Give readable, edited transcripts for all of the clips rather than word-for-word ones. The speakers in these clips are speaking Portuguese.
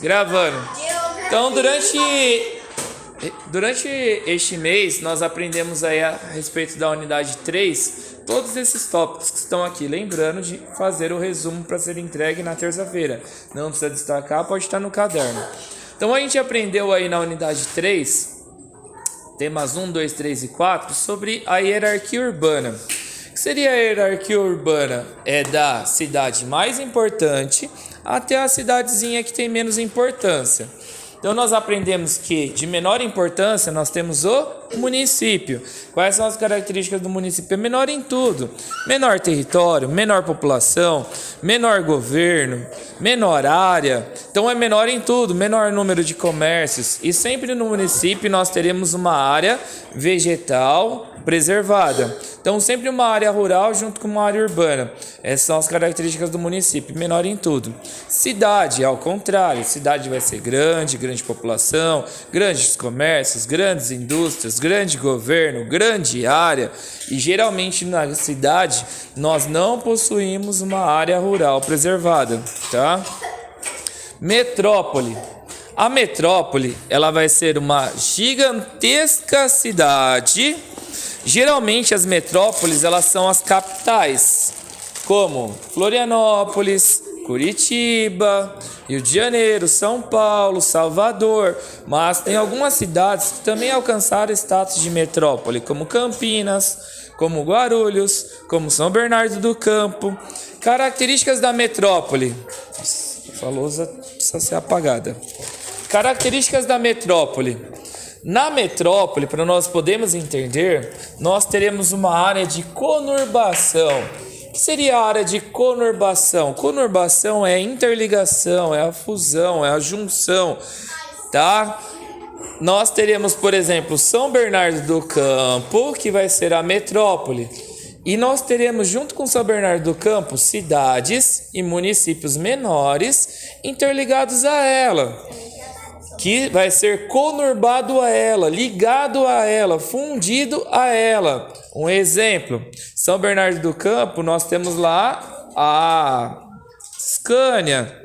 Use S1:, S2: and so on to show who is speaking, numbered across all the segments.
S1: Gravando. Então, durante este mês, nós aprendemos aí a respeito da unidade 3, todos esses tópicos que estão aqui. Lembrando de fazer o resumo para ser entregue na terça-feira. Não precisa destacar, pode estar no caderno. Então, a gente aprendeu aí na unidade 3, temas 1, 2, 3 e 4, sobre a hierarquia urbana. O que seria a hierarquia urbana? É da cidade mais importante até a cidadezinha que tem menos importância. Então nós aprendemos que de menor importância nós temos o município. Quais são as características do município? É menor em tudo. Menor território, menor população, menor governo, menor área. Então é menor em tudo, menor número de comércios. E sempre no município nós teremos uma área vegetal preservada. Então sempre uma área rural junto com uma área urbana. Essas são as características do município, menor em tudo. Cidade, ao contrário, cidade vai ser grande população, grandes comércios, grandes indústrias, grande governo, grande área. E geralmente na cidade nós não possuímos uma área rural preservada, tá? Metrópole. A metrópole, ela vai ser uma gigantesca cidade. Geralmente as metrópoles, elas são as capitais, como Florianópolis, Curitiba, Rio de Janeiro, São Paulo, Salvador. Mas tem algumas cidades que também alcançaram status de metrópole, como Campinas, como Guarulhos, como São Bernardo do Campo. Características da metrópole. A lousa precisa ser apagada. Características da metrópole. Na metrópole, para nós podermos entender, nós teremos uma área de conurbação. O que seria a área de conurbação? Conurbação é interligação, é a fusão, é a junção, tá? Nós teremos, por exemplo, São Bernardo do Campo, que vai ser a metrópole. E nós teremos, junto com São Bernardo do Campo, cidades e municípios menores interligados a ela, que vai ser conurbado a ela, ligado a ela, fundido a ela. Um exemplo, São Bernardo do Campo, nós temos lá a Scania.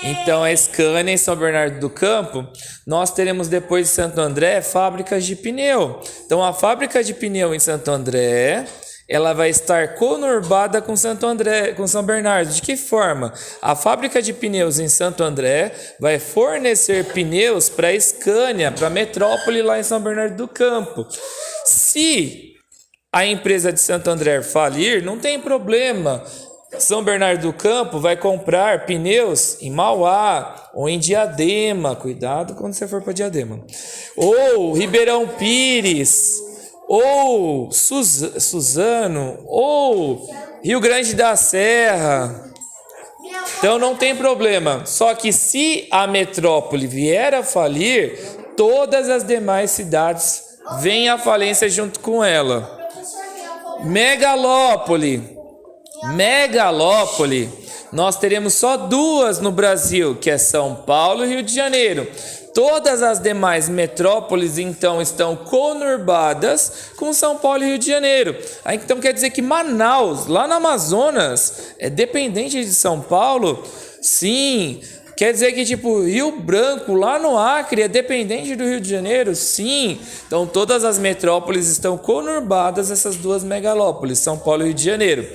S1: Então, a Scania em São Bernardo do Campo, nós teremos depois de Santo André fábricas de pneu. Então, a fábrica de pneu em Santo André, ela vai estar conurbada com Santo André, com São Bernardo. De que forma? A fábrica de pneus em Santo André vai fornecer pneus para a Scania, para a metrópole lá em São Bernardo do Campo. Se a empresa de Santo André falir, não tem problema. São Bernardo do Campo vai comprar pneus em Mauá ou em Diadema. Cuidado quando você for para Diadema. Ou Ribeirão Pires, ou Suzano, ou Rio Grande da Serra. Então não tem problema. Só que se a metrópole vier a falir, todas as demais cidades vêm à falência junto com ela. Megalópole, nós teremos só duas no Brasil, que é São Paulo e Rio de Janeiro. Todas as demais metrópoles, então, estão conurbadas com São Paulo e Rio de Janeiro. Então, quer dizer que Manaus, lá no Amazonas, é dependente de São Paulo? Sim. Quer dizer que, tipo, Rio Branco, lá no Acre, é dependente do Rio de Janeiro? Sim. Então, todas as metrópoles estão conurbadas, essas duas megalópolis, São Paulo e Rio de Janeiro.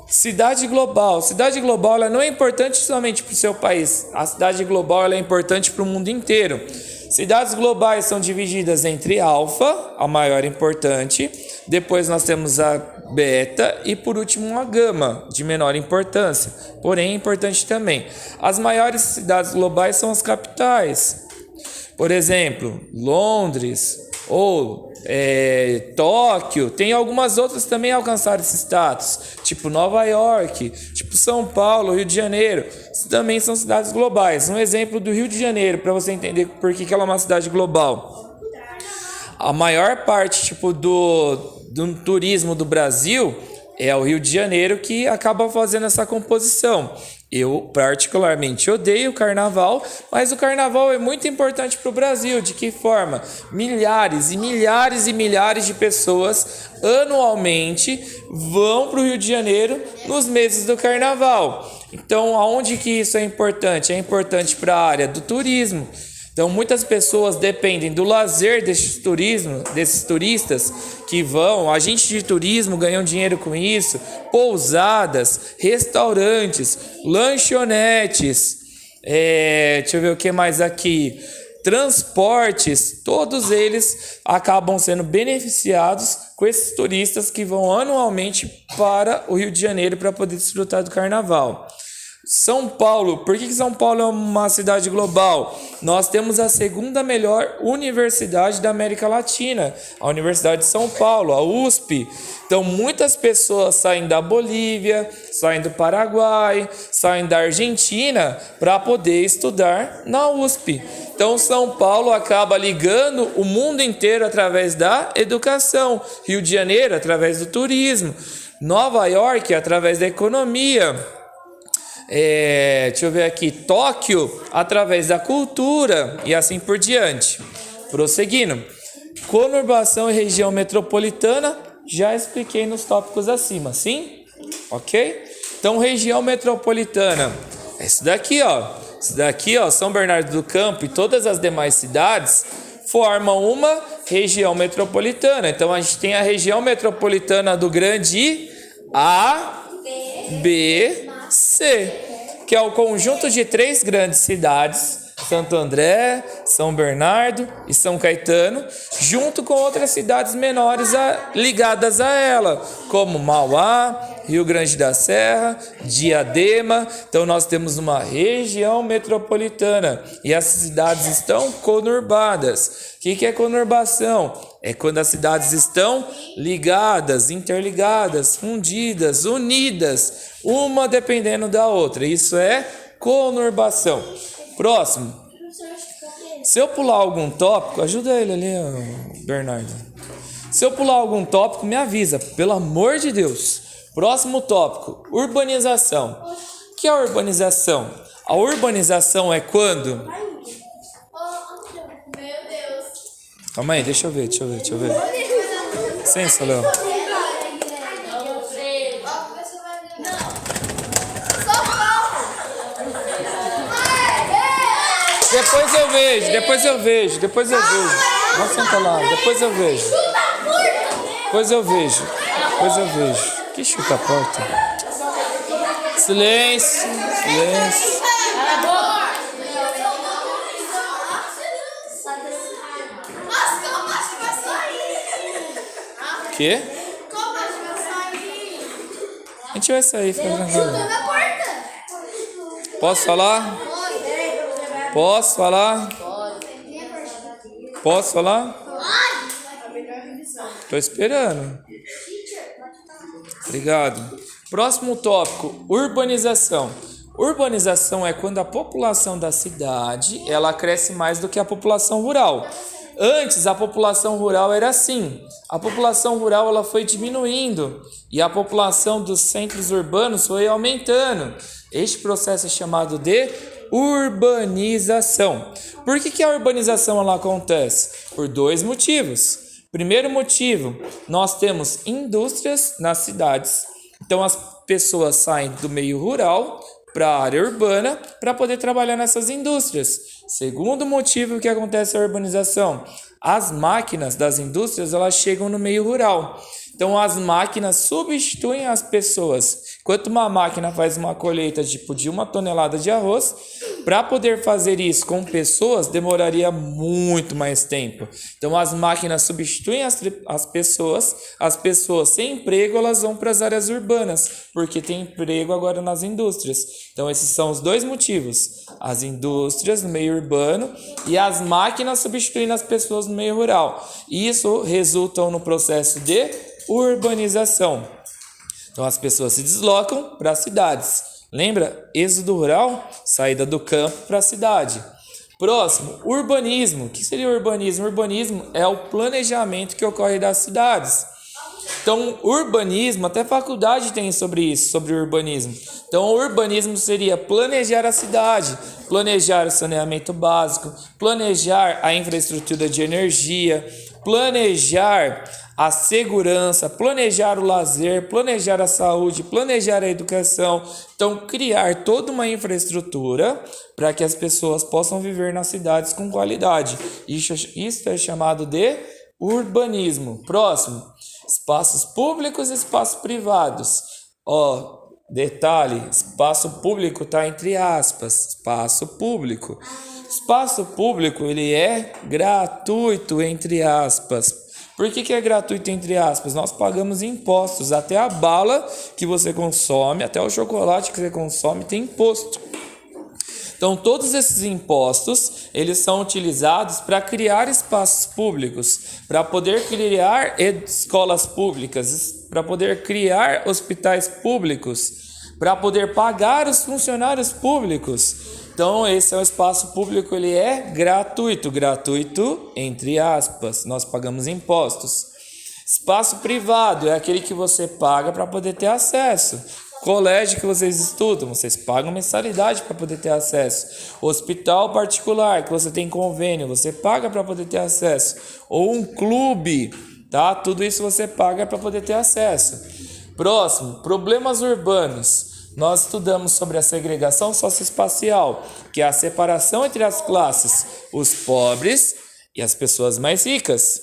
S1: Cidade global. Cidade global, ela não é importante somente para o seu país. A cidade global, ela é importante para o mundo inteiro. Cidades globais são divididas entre alfa, a maior importante. Depois nós temos a beta e por último a gama, de menor importância, porém é importante também. As maiores cidades globais são as capitais. Por exemplo, Londres ou Tóquio. Tem algumas outras também alcançaram esse status, tipo Nova York, tipo São Paulo, Rio de Janeiro. Também são cidades globais. Um exemplo do Rio de Janeiro, para você entender por que ela é uma cidade global. A maior parte do turismo do Brasil é o Rio de Janeiro, que acaba fazendo essa composição. Eu particularmente odeio o carnaval, mas o carnaval é muito importante para o Brasil. De que forma? Milhares e milhares e milhares de pessoas anualmente vão para o Rio de Janeiro nos meses do carnaval. Então, aonde que isso é importante? É importante para a área do turismo. Então, muitas pessoas dependem do lazer desses turistas que vão. Agentes de turismo ganham dinheiro com isso. Pousadas, restaurantes, lanchonetes. Deixa eu ver o que mais aqui. Transportes, todos eles acabam sendo beneficiados com esses turistas que vão anualmente para o Rio de Janeiro para poder desfrutar do carnaval. São Paulo, por que São Paulo é uma cidade global? Nós temos a segunda melhor universidade da América Latina, a Universidade de São Paulo, a USP. Então muitas pessoas saem da Bolívia, saem do Paraguai, saem da Argentina para poder estudar na USP. Então São Paulo acaba ligando o mundo inteiro através da educação, Rio de Janeiro através do turismo, Nova York através da economia. Deixa eu ver aqui, Tóquio através da cultura e assim por diante. Prosseguindo, conurbação e região metropolitana, já expliquei nos tópicos acima, sim? Ok? Então, região metropolitana, isso daqui, São Bernardo do Campo e todas as demais cidades formam uma região metropolitana. Então, a gente tem a região metropolitana do grande A, B, C, que é o conjunto de 3 grandes cidades, Santo André, São Bernardo e São Caetano, junto com outras cidades menores ligadas a ela, como Mauá, Rio Grande da Serra, Diadema. Então nós temos uma região metropolitana e as cidades estão conurbadas. O que é conurbação? É quando as cidades estão ligadas, interligadas, fundidas, unidas, uma dependendo da outra. Isso é conurbação. Próximo. Se eu pular algum tópico, ajuda ele ali, Bernardo. Se eu pular algum tópico, me avisa, pelo amor de Deus. Próximo tópico, urbanização. O que é a urbanização? A urbanização é quando... Calma aí, deixa eu ver. Licença, Léo. Depois eu vejo. Não senta lá, depois eu vejo. Que chuta a porta? Silêncio. O quê? A gente vai sair, fica tranquilo. Posso falar? Tô esperando. Obrigado. Próximo tópico, urbanização. Urbanização é quando a população da cidade ela cresce mais do que a população rural. Antes a população rural era assim. A população rural ela foi diminuindo e a população dos centros urbanos foi aumentando. Este processo é chamado de urbanização. Por que a urbanização ela acontece? Por 2 motivos. Primeiro motivo, nós temos indústrias nas cidades. Então as pessoas saem do meio rural para a área urbana para poder trabalhar nessas indústrias. Segundo motivo que acontece a urbanização, as máquinas das indústrias elas chegam no meio rural. Então as máquinas substituem as pessoas. Enquanto uma máquina faz uma colheita tipo de 1 tonelada de arroz, para poder fazer isso com pessoas demoraria muito mais tempo. Então as máquinas substituem as pessoas sem emprego elas vão para as áreas urbanas, porque tem emprego agora nas indústrias. Então esses são os 2 motivos, as indústrias no meio urbano e as máquinas substituindo as pessoas no meio rural. Isso resulta no processo de urbanização. Então as pessoas se deslocam para as cidades. Lembra? Êxodo rural, saída do campo para a cidade. Próximo, urbanismo. O que seria o urbanismo? O urbanismo é o planejamento que ocorre das cidades. Então, urbanismo, até faculdade tem sobre isso, sobre urbanismo. Então, o urbanismo seria planejar a cidade, planejar o saneamento básico, planejar a infraestrutura de energia, planejar a segurança, planejar o lazer, planejar a saúde, planejar a educação. Então, criar toda uma infraestrutura para que as pessoas possam viver nas cidades com qualidade. Isso é chamado de urbanismo. Próximo, espaços públicos e espaços privados. Detalhe, espaço público está entre aspas, espaço público. Espaço público, ele é gratuito, entre aspas. Por que é gratuito, entre aspas? Nós pagamos impostos, até a bala que você consome, até o chocolate que você consome tem imposto. Então, todos esses impostos, eles são utilizados para criar espaços públicos, para poder criar escolas públicas, para poder criar hospitais públicos, para poder pagar os funcionários públicos. Então, esse é o espaço público, ele é gratuito, gratuito entre aspas, nós pagamos impostos. Espaço privado é aquele que você paga para poder ter acesso. Colégio que vocês estudam, vocês pagam mensalidade para poder ter acesso. Hospital particular que você tem convênio, você paga para poder ter acesso. Ou um clube, tá? Tudo isso você paga para poder ter acesso. Próximo, problemas urbanos. Nós estudamos sobre a segregação socioespacial, que é a separação entre as classes, os pobres e as pessoas mais ricas.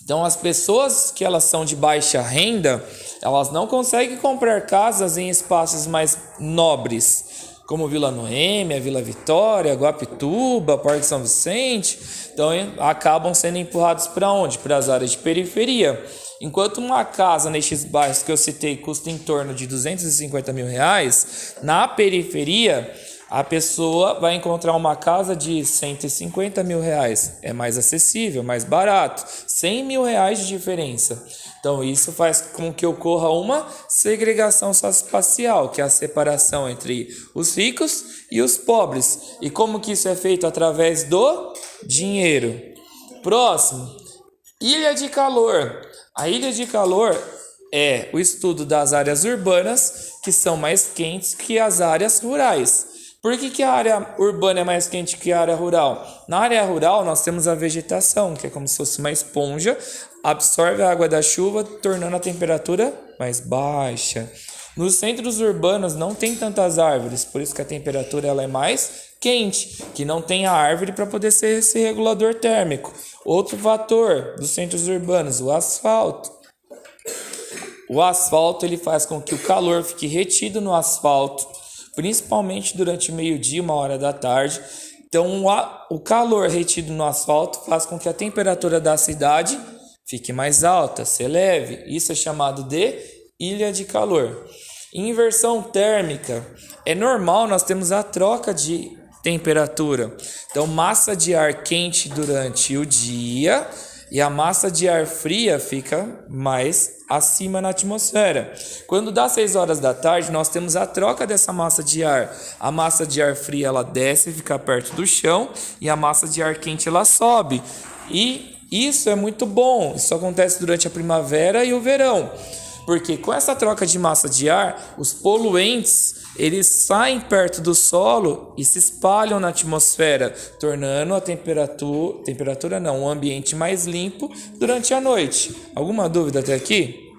S1: Então, as pessoas que elas são de baixa renda, elas não conseguem comprar casas em espaços mais nobres, como Vila Noêmia, Vila Vitória, Guapituba, Parque São Vicente. Então, acabam sendo empurrados para onde? Para as áreas de periferia. Enquanto uma casa nestes bairros que eu citei custa em torno de R$250 mil, na periferia a pessoa vai encontrar uma casa de R$150 mil. É mais acessível, mais barato. R$100 mil de diferença. Então isso faz com que ocorra uma segregação socioespacial, que é a separação entre os ricos e os pobres. E como que isso é feito? Através do dinheiro. Próximo, ilha de calor. A ilha de calor é o estudo das áreas urbanas que são mais quentes que as áreas rurais. Por que a área urbana é mais quente que a área rural? Na área rural nós temos a vegetação, que é como se fosse uma esponja, absorve a água da chuva, tornando a temperatura mais baixa. Nos centros urbanos não tem tantas árvores, por isso que a temperatura ela é mais quente, que não tem a árvore para poder ser esse regulador térmico. Outro fator dos centros urbanos, o asfalto. O asfalto ele faz com que o calor fique retido no asfalto, principalmente durante o meio-dia, 1h da tarde. Então, o calor retido no asfalto faz com que a temperatura da cidade fique mais alta, se eleve. Isso é chamado de ilha de calor. Inversão térmica. É normal, nós temos a troca de temperatura. Então, massa de ar quente durante o dia e a massa de ar fria fica mais acima na atmosfera. Quando dá 6 horas da tarde, nós temos a troca dessa massa de ar. A massa de ar fria ela desce, fica perto do chão, e a massa de ar quente ela sobe. E isso é muito bom. Isso acontece durante a primavera e o verão. Porque com essa troca de massa de ar, os poluentes eles saem perto do solo e se espalham na atmosfera, tornando a o ambiente mais limpo durante a noite. Alguma dúvida até aqui?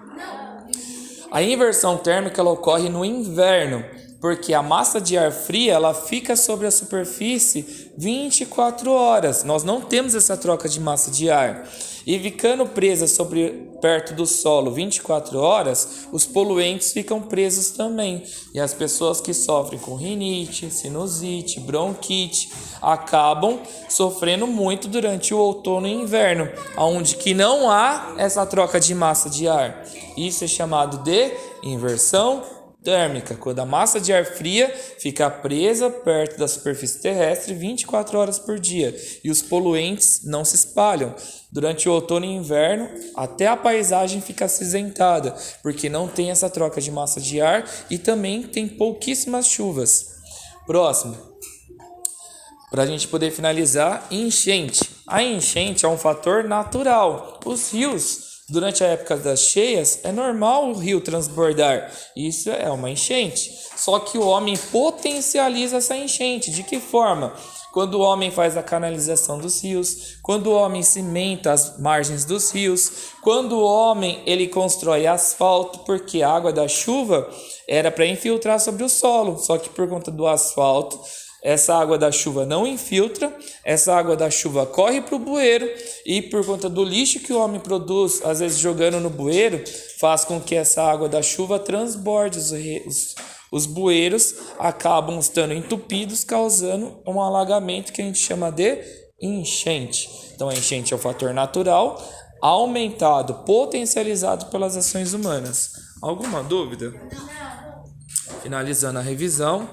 S1: A inversão térmica ela ocorre no inverno, porque a massa de ar fria ela fica sobre a superfície 24 horas. Nós não temos essa troca de massa de ar. E ficando presa perto do solo 24 horas, os poluentes ficam presos também. E as pessoas que sofrem com rinite, sinusite, bronquite, acabam sofrendo muito durante o outono e inverno, onde que não há essa troca de massa de ar. Isso é chamado de inversão térmica, quando a massa de ar fria fica presa perto da superfície terrestre 24 horas por dia e os poluentes não se espalham. Durante o outono e inverno, até a paisagem fica acinzentada, porque não tem essa troca de massa de ar e também tem pouquíssimas chuvas. Próximo, para a gente poder finalizar, enchente. A enchente é um fator natural. Os rios Durante a época das cheias, é normal o rio transbordar. Isso é uma enchente. Só que o homem potencializa essa enchente. De que forma? Quando o homem faz a canalização dos rios, quando o homem cimenta as margens dos rios, quando o homem ele constrói asfalto, porque a água da chuva era para infiltrar sobre o solo, só que por conta do asfalto, essa água da chuva não infiltra, essa água da chuva corre para o bueiro e por conta do lixo que o homem produz, às vezes jogando no bueiro, faz com que essa água da chuva transborde os bueiros, acabam estando entupidos, causando um alagamento que a gente chama de enchente. Então a enchente é um fator natural, aumentado, potencializado pelas ações humanas. Alguma dúvida? Finalizando a revisão.